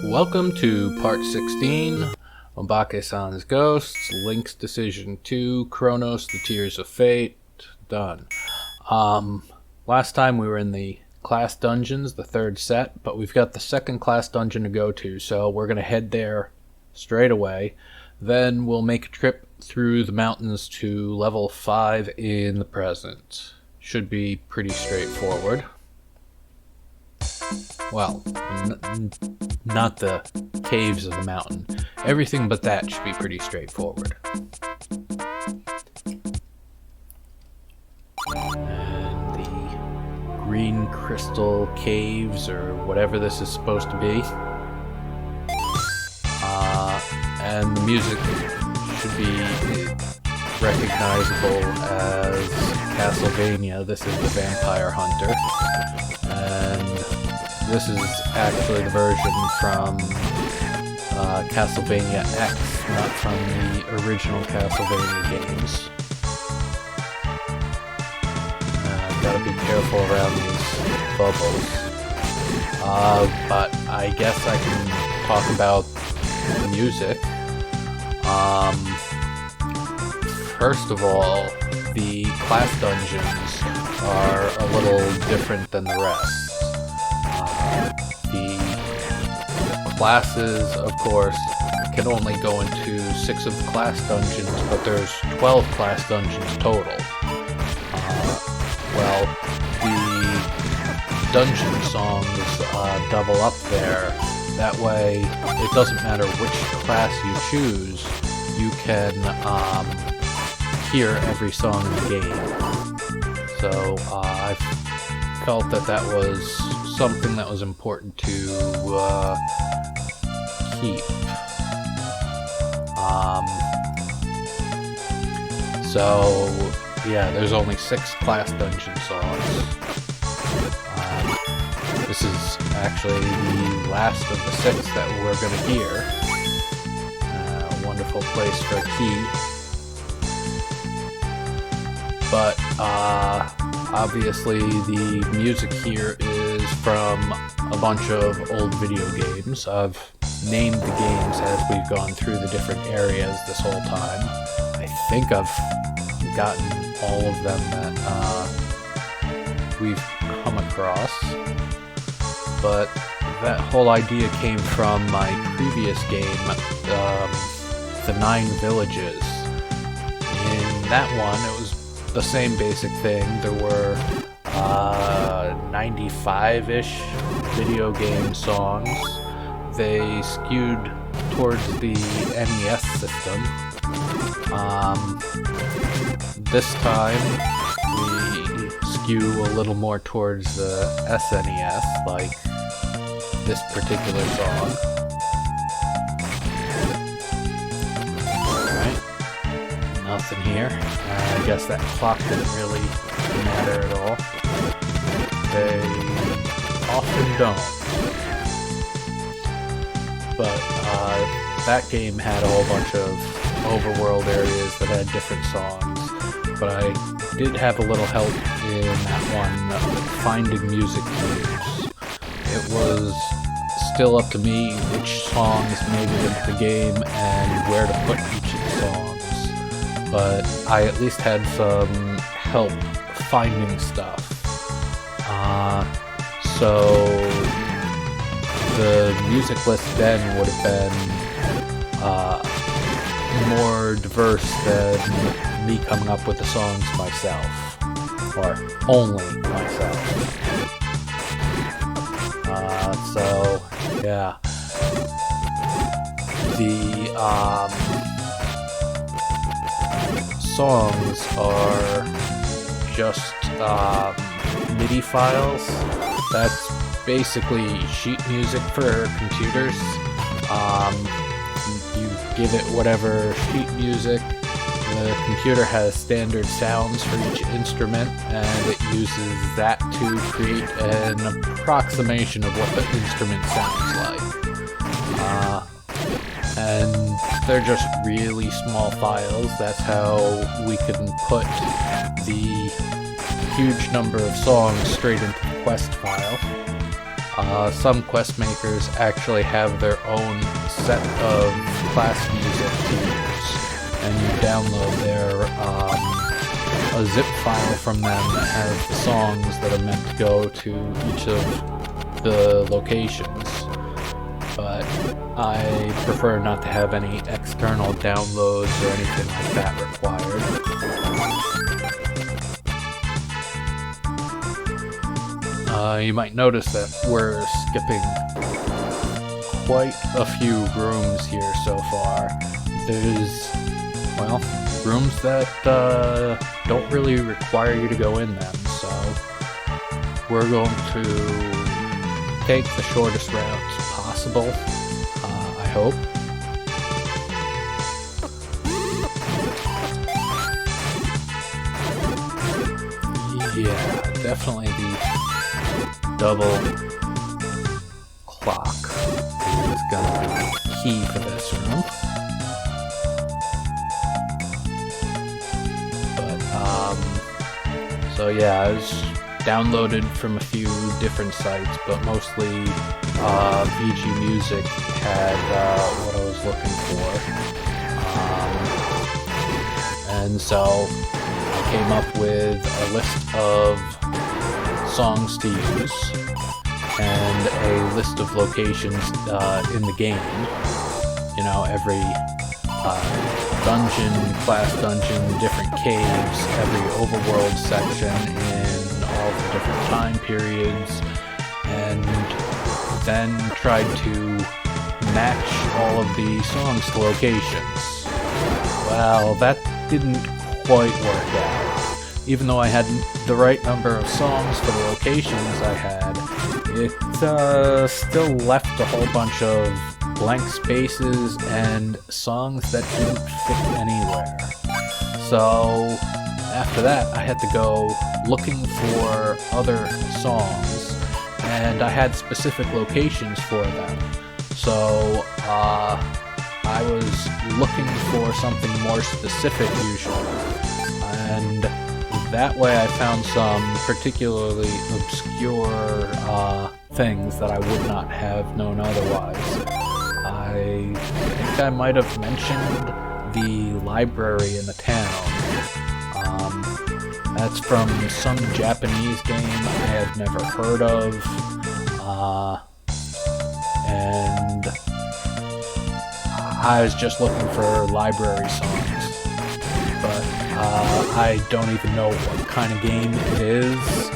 Welcome to part 16, Obake-san's Ghosts, Link's Decision 2, Chronos, The Tears of Fate, done. Last time we were in the class dungeons, the third set, but we've got the second class dungeon to go to, so we're going to head there straight away. Then we'll make a trip through the mountains to level 5 in the present. Should be pretty straightforward. Well, not the caves of the mountain. Everything but that should be pretty straightforward. And the green crystal caves, or whatever this is supposed to be. And the music should be recognizable as Castlevania. This is the Vampire Hunter. And this is actually the version from Castlevania X, not from the original Castlevania games. Gotta be careful around these bubbles. But I guess I can talk about the music. First of all, the class dungeons are a little different than the rest. The classes, of course, can only go into 6 of the class dungeons, but there's 12 class dungeons total. The dungeon songs double up there. That way, it doesn't matter which class you choose, you can hear every song in the game. So I felt that was something that was important to keep. So yeah, there's only 6 class dungeon songs. This is actually the last of the 6 that we're going to hear. A wonderful place for a key. But obviously the music here is from a bunch of old video games. I've named the games as we've gone through the different areas this whole time. I think I've gotten all of them that we've come across. But that whole idea came from my previous game, the 9 Villages. In that one, it was the same basic thing. There were 95-ish video game songs. They skewed towards the NES system. This time, we skew a little more towards the SNES, like this particular song. Alright, nothing here. I guess that clock didn't really matter at all. They often don't. But that game had a whole bunch of overworld areas that had different songs. But I did have a little help in that one finding music cues. It was still up to me which songs made it into the game and where to put each of the songs. But I at least had some help finding stuff. So the music list then would have been more diverse than me coming up with the songs myself, or only myself. So yeah, the songs are just MIDI files. That's basically sheet music for computers. You give it whatever sheet music. The computer has standard sounds for each instrument, and it uses that to create an approximation of what the instrument sounds like. And they're just really small files. That's how we can put the huge number of songs straight into the quest file. Some quest makers actually have their own set of class music to use, and you download a zip file from them that has the songs that are meant to go to each of the locations. But I prefer not to have any external downloads or anything like that required. You might notice that we're skipping quite a few rooms here so far. There's, well, rooms that don't really require you to go in them, so we're going to take the shortest route possible, I hope. Yeah, definitely the double clock is gonna be key for this room. But, so yeah, I was downloaded from a few different sites, but mostly VG Music had what I was looking for. And so I came up with a list of songs to use and a list of locations in the game. You know, every dungeon, class dungeon, different caves, every overworld section in all the different time periods, and then tried to match all of the songs to locations. Well, that didn't quite work out. Even though I had the right number of songs for the locations I had, it still left a whole bunch of blank spaces and songs that didn't fit anywhere. So after that, I had to go looking for other songs, and I had specific locations for them. So I was looking for something more specific usually, and that way I found some particularly obscure things that I would not have known otherwise. I think I might have mentioned the library in the town. That's from some Japanese game I had never heard of, and I was just looking for library songs. But I don't even know what kind of game it is.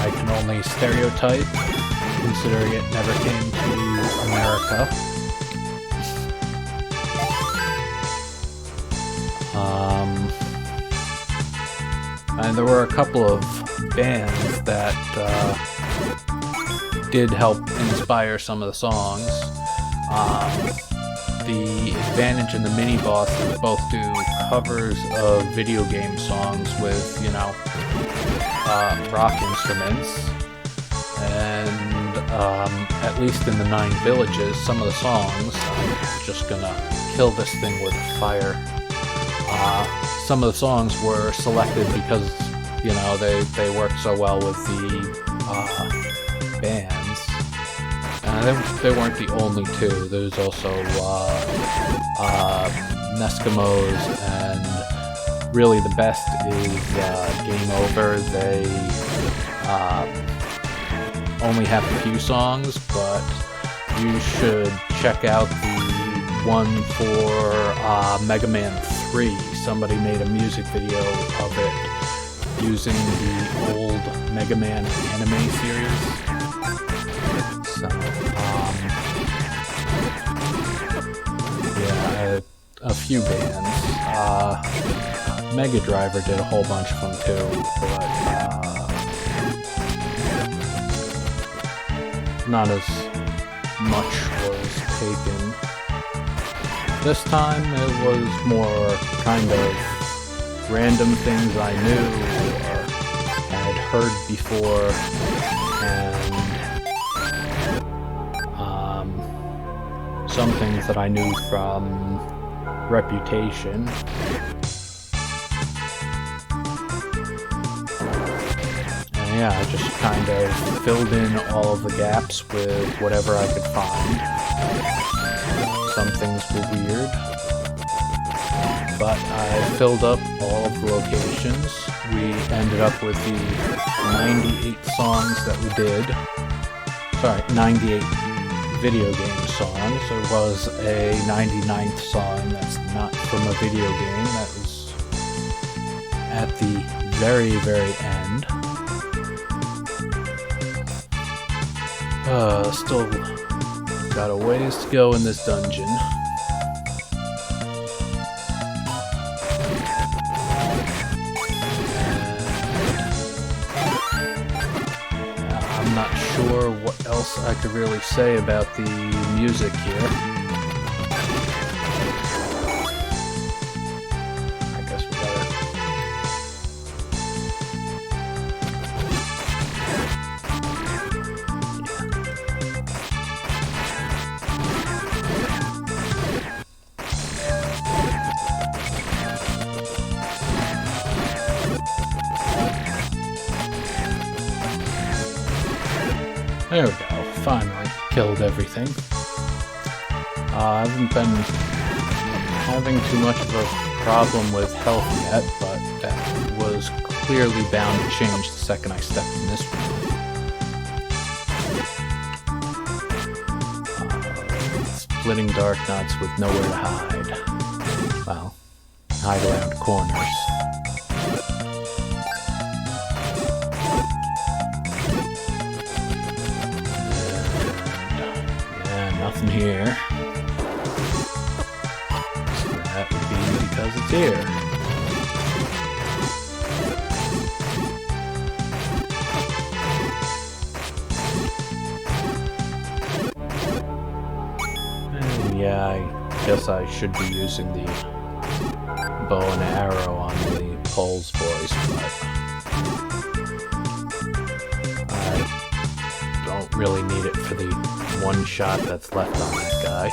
I can only stereotype, considering it never came to America. And there were a couple of bands that did help inspire some of the songs. The advantage in the mini-boss is both do covers of video game songs with, you know, rock instruments, and at least in the 9 villages, some of the songs, I'm just gonna kill this thing with fire. Some of the songs were selected because, you know, they work so well with the bands. They weren't the only two. There's also Neskimos, and really the best is Game Over. They only have a few songs, but you should check out the one for Mega Man 3. Somebody made a music video of it using the old Mega Man anime series. So, yeah, a few bands. Mega Driver did a whole bunch of them too, but not as much was taken. This time it was more kind of random things I knew or had heard before, and some things that I knew from Reputation. And yeah, I just kind of filled in all of the gaps with whatever I could find. Some things were weird, but I filled up all of the locations. We ended up with the 98 songs that we did. Sorry, 98 video game songs. There was a 99th song that's not from a video game. That was at the very, very end. Still got a ways to go in this dungeon. I'm not sure what else I could really say about the music here. I guess we gotta... There we go, finally killed everything. I haven't been having too much of a problem with health yet, but that was clearly bound to change the second I stepped in this room. Splitting dark nuts with nowhere to hide. Well, hide around corners. Nothing here. So that would be because it's here. And yeah, I guess I should be using the bow and arrow on the Pole's voice, but I don't really need it for the one shot that's left on that guy.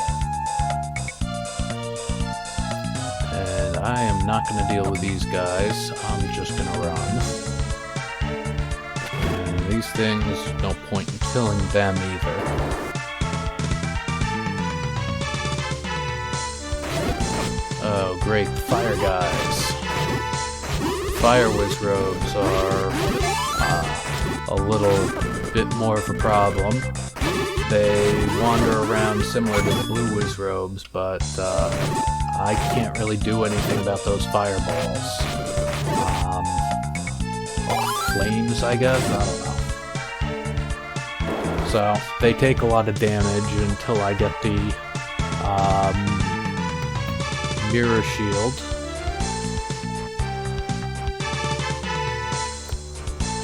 And I am not going to deal with these guys. I'm just going to run. And these things, no point in killing them either. Oh great, fire guys. Fire whiz robes are a little bit more of a problem. They wander around similar to the blue whiz robes, but I can't really do anything about those fireballs. Flames, I guess? I don't know. So, they take a lot of damage until I get the mirror shield.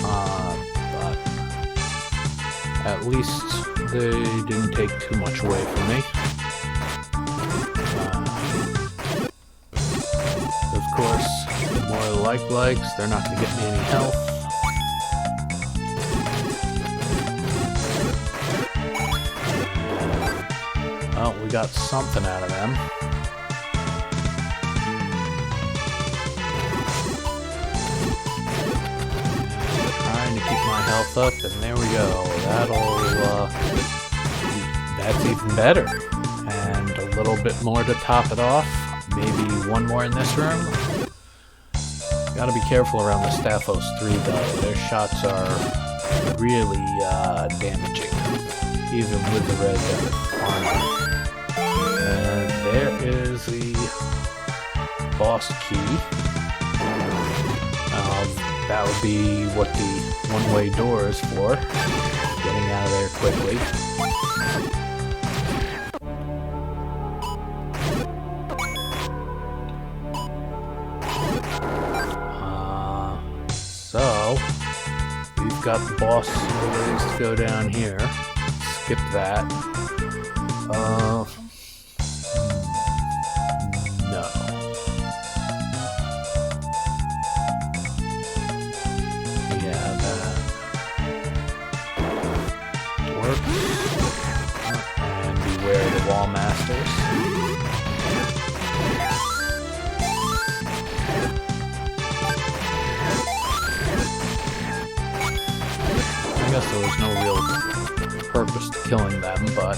But at least they didn't take too much away from me. Of course, more likes, they're not going to get me any health. Well, we got something out of them. Trying to keep my health up, and there we go. That's even better. And a little bit more to top it off. Maybe one more in this room. Gotta be careful around the Staphos 3 though. Their shots are really damaging, even with the red armor. And there is the boss key. That would be what the one-way door is for. Getting out of there quickly. So, we've got the boss ways to go down here. Skip that. No. Yeah, that works. And beware the wall masters. guess there was no real purpose to killing them, but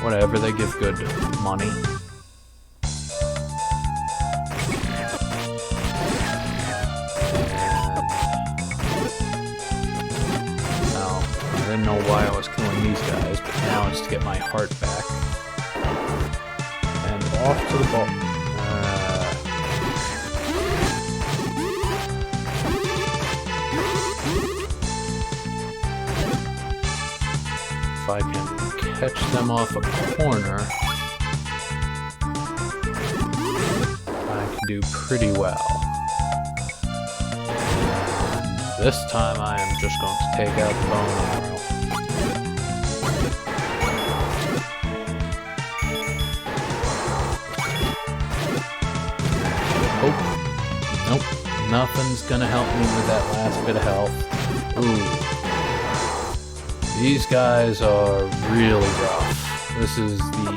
whatever, they give good money. Now, I didn't know why I was killing these guys, but now it's to get my heart back. And off to the ball. If I can catch them off a corner, I can do pretty well. This time I am just going to take out the bone arrow. Oh, nope, nothing's gonna help me with that last bit of health. Ooh. These guys are really rough. This is the...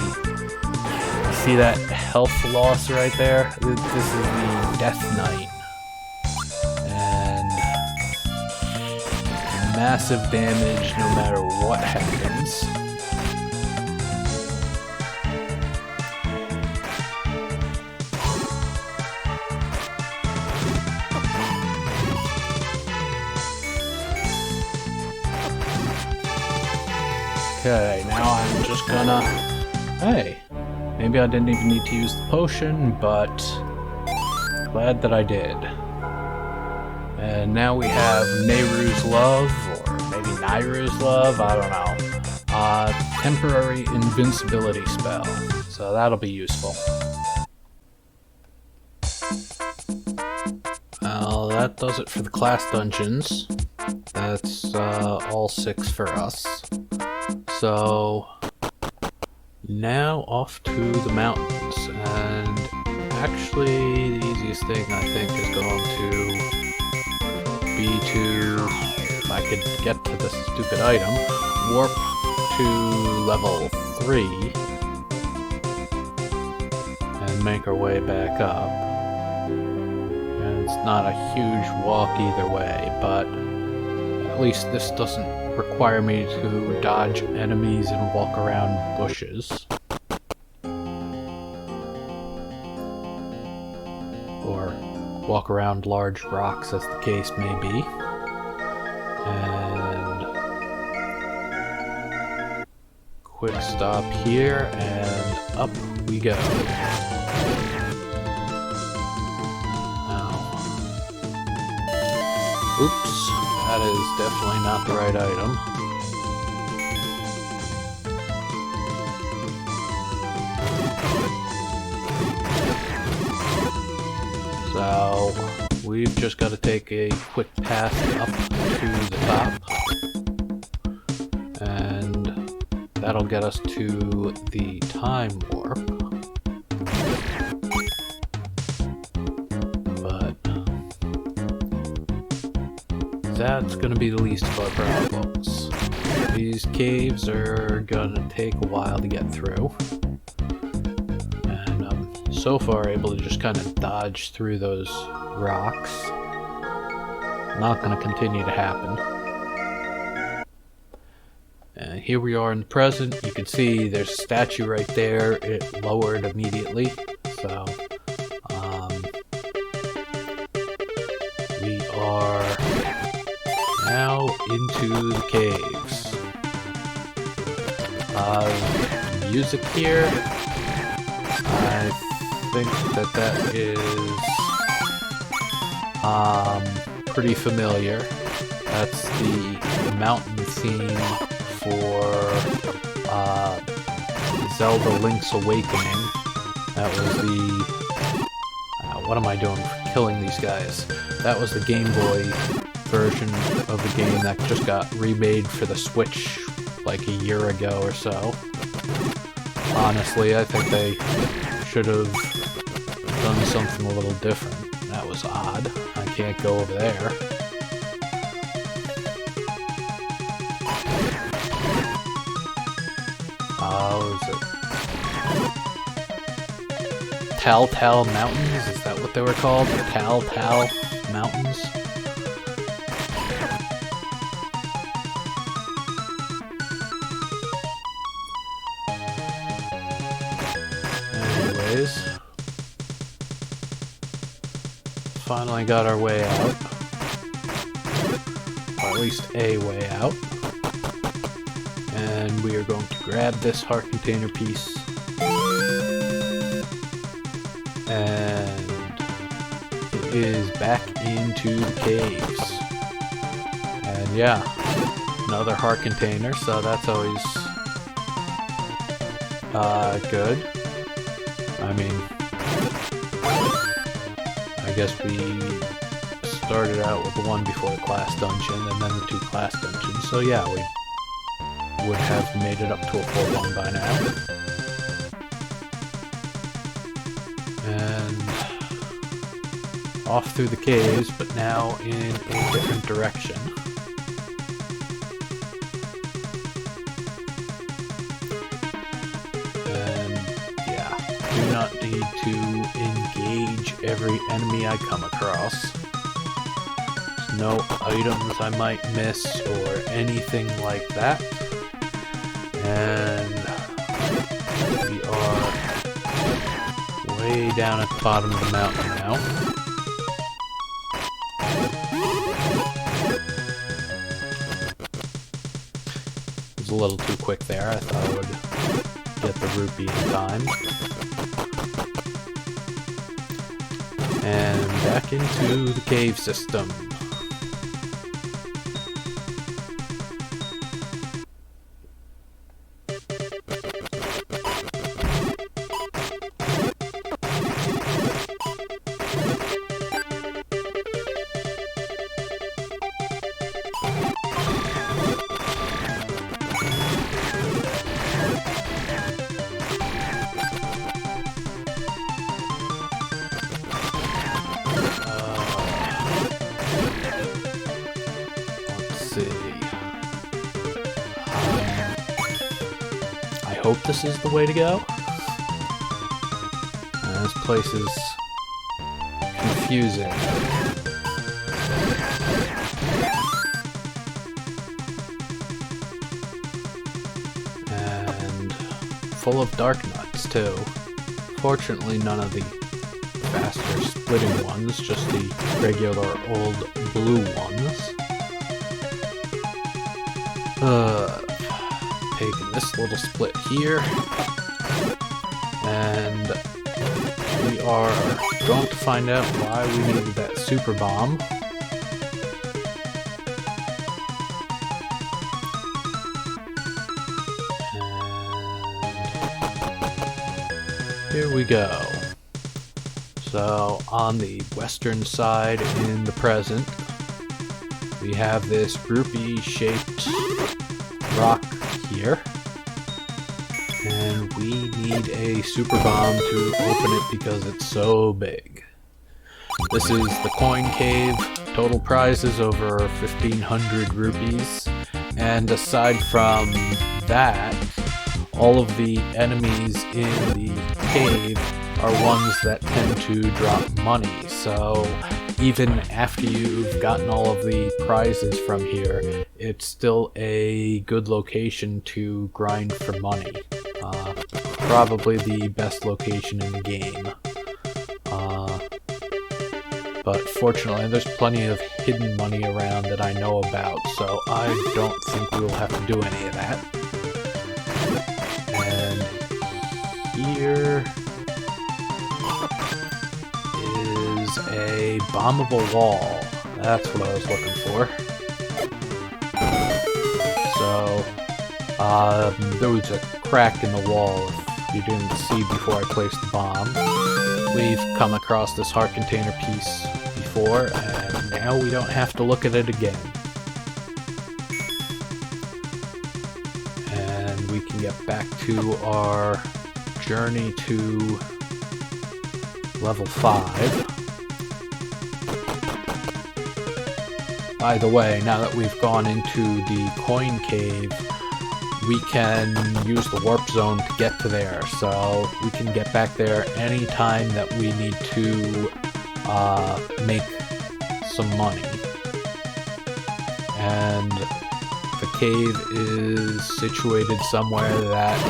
See that health loss right there? This is the Death Knight. And massive damage no matter what happens. Okay, now I'm just gonna... Hey, maybe I didn't even need to use the potion, but glad that I did. And now we have Nehru's Love, or maybe Nairu's Love, I don't know. Temporary invincibility spell, so that'll be useful. Well, that does it for the class dungeons. That's all 6 for us. So now off to the mountains, and actually the easiest thing I think is going to be to, if I could get to this stupid item, warp to level 3 and make our way back up. And it's not a huge walk either way, but at least this doesn't require me to dodge enemies and walk around bushes. Or walk around large rocks, as the case may be. And quick stop here, and up we go. Now, oops. That is definitely not the right item. So, we've just got to take a quick path up to the top. And that'll get us to the time warp. That's gonna be the least of our problems. These caves are gonna take a while to get through. And I'm so far able to just kind of dodge through those rocks. Not gonna continue to happen. And here we are in the present. You can see there's a statue right there. It lowered immediately. So, we are now into the caves. Music here. I think that is pretty familiar. That's the mountain theme for Zelda Link's Awakening. That was the... what am I doing for killing these guys? That was the Game Boy version of the game that just got remade for the Switch like a year ago or so. Honestly, I think they should have done something a little different. That was odd. I can't go over there. Oh, is it Tal Mountains? Is that what they were called? Tal Mountains? anyways. Finally got our way out. Or at least a way out. And we are going to grab this heart container piece. And it is back into the caves. And yeah, another heart container, so that's always good. I mean, I guess we started out with the one before the class dungeon and then the 2 class dungeons, so yeah, we would have made it up to a full one by now. And off through the caves, but now in a different direction. And yeah, do not need to engage every enemy I come across. There's no items I might miss or anything like that. And we are way down at the bottom of the mountain now. It was a little too quick there. I thought I would get the rupee in time. And back into the cave system. I hope this is the way to go. This place is confusing. And full of dark nuts too. Fortunately, none of the faster splitting ones, just the regular old blue ones. Taking this little split here, and we are going to find out why we needed that super bomb. And here we go. So on the western side in the present, we have this rupee-shaped rock here, and we need a super bomb to open it because it's so big. This is the coin cave. Total prize is over 1,500 rupees, and aside from that, all of the enemies in the cave are ones that tend to drop money, so even after you've gotten all of the prizes from here, it's still a good location to grind for money. Probably the best location in the game. But fortunately, there's plenty of hidden money around that I know about, so I don't think we'll have to do any of that. And here is a bombable wall. That's what I was looking for. So, there was a crack in the wall if you didn't see before I placed the bomb. We've come across this heart container piece before, and now we don't have to look at it again. And we can get back to our journey to level 5. By the way, now that we've gone into the coin cave, we can use the warp zone to get to there, so we can get back there anytime that we need to make some money. And the cave is situated somewhere that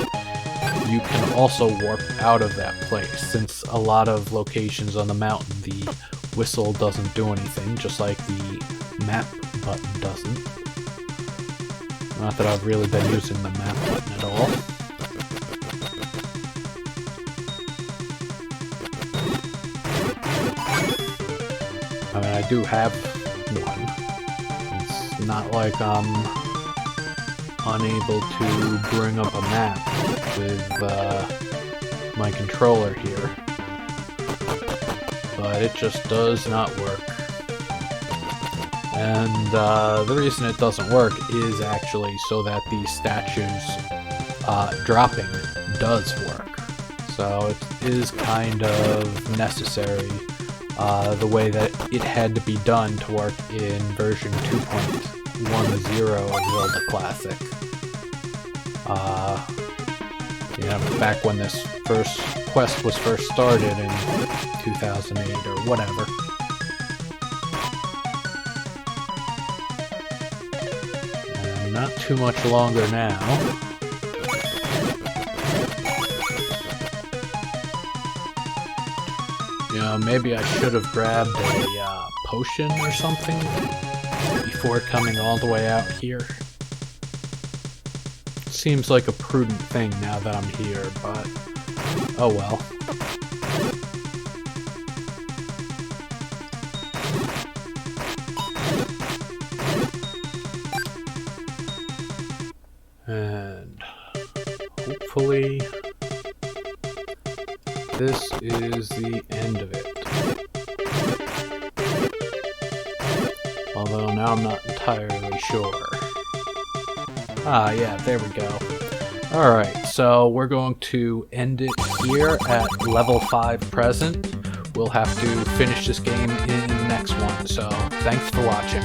you can also warp out of that place, since a lot of locations on the mountain the whistle doesn't do anything, just like the map button doesn't. Not that I've really been using the map button at all. I mean, I do have one. It's not like I'm unable to bring up a map with my controller here. But it just does not work. And the reason it doesn't work is actually so that the statues dropping does work. So it is kind of necessary the way that it had to be done to work in version 2.10 of Zelda Classic. You know, back when this first quest was first started in 2008 or whatever. And not too much longer now. You know, maybe I should have grabbed a potion or something before coming all the way out here. Seems like a prudent thing now that I'm here, but oh well. And hopefully this is the end of it. Although now I'm not entirely sure. Ah, yeah, there we go. Alright, so we're going to end it here at level 5 present. We'll have to finish this game in the next one, so thanks for watching.